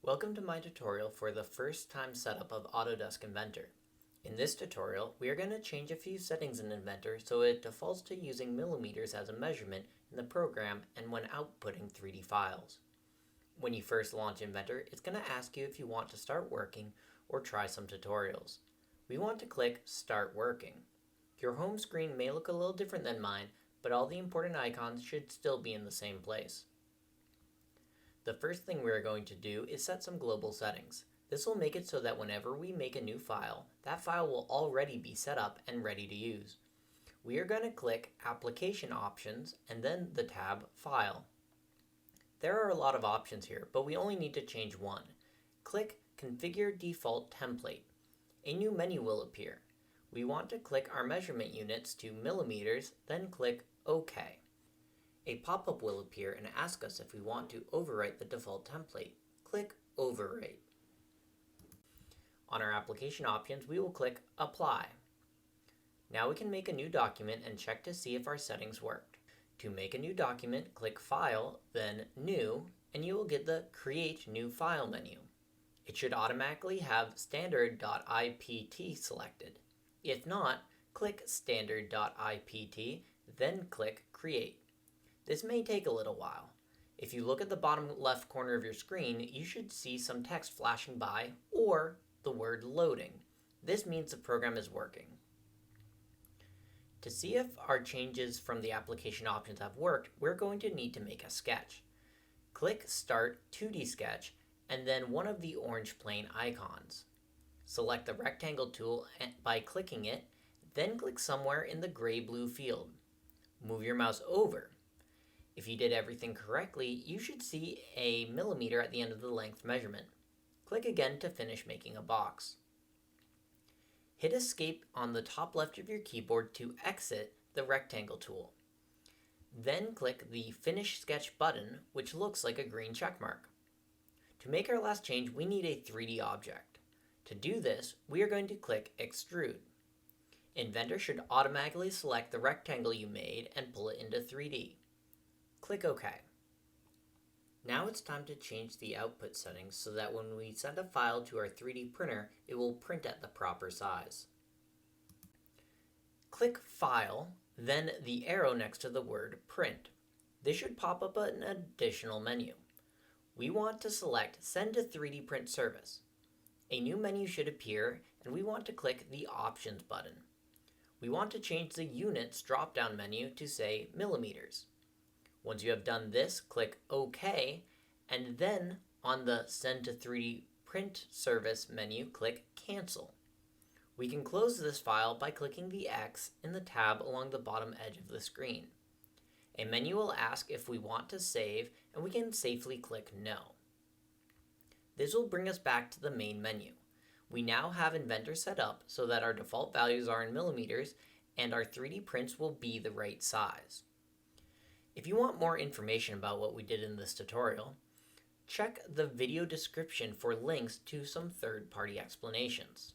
Welcome to my tutorial for the first time setup of Autodesk Inventor. In this tutorial, we are going to change a few settings in Inventor so it defaults to using millimeters as a measurement in the program and when outputting 3D files. When you first launch Inventor, it's going to ask you if you want to start working or try some tutorials. We want to click Start Working. Your home screen may look a little different than mine, but all the important icons should still be in the same place. The first thing we are going to do is set some global settings. This will make it so that whenever we make a new file, that file will already be set up and ready to use. We are going to click Application Options and then the tab File. There are a lot of options here, but we only need to change one. Click Configure Default Template. A new menu will appear. We want to click our measurement units to millimeters, then click OK. A pop-up will appear and ask us if we want to overwrite the default template. Click Overwrite. On our application options, we will click Apply. Now we can make a new document and check to see if our settings worked. To make a new document, click File, then New, and you will get the Create New File menu. It should automatically have standard.ipt selected. If not, click standard.ipt, then click Create. This may take a little while. If you look at the bottom left corner of your screen, you should see some text flashing by or the word loading. This means the program is working. To see if our changes from the application options have worked, we're going to need to make a sketch. Click Start 2D Sketch and then one of the orange plane icons. Select the rectangle tool by clicking it, then click somewhere in the gray-blue field. Move your mouse over. If you did everything correctly, you should see a millimeter at the end of the length measurement. Click again to finish making a box. Hit Escape on the top left of your keyboard to exit the rectangle tool. Then click the Finish Sketch button, which looks like a green checkmark. To make our last change, we need a 3D object. To do this, we are going to click Extrude. Inventor should automatically select the rectangle you made and pull it into 3D. Click OK. Now it's time to change the output settings so that when we send a file to our 3D printer, it will print at the proper size. Click File, then the arrow next to the word Print. This should pop up an additional menu. We want to select Send to 3D Print Service. A new menu should appear, and we want to click the Options button. We want to change the Units drop-down menu to say millimeters. Once you have done this, click OK, and then on the Send to 3D Print Service menu, click Cancel. We can close this file by clicking the X in the tab along the bottom edge of the screen. A menu will ask if we want to save, and we can safely click No. This will bring us back to the main menu. We now have Inventor set up so that our default values are in millimeters and our 3D prints will be the right size. If you want more information about what we did in this tutorial, check the video description for links to some third-party explanations.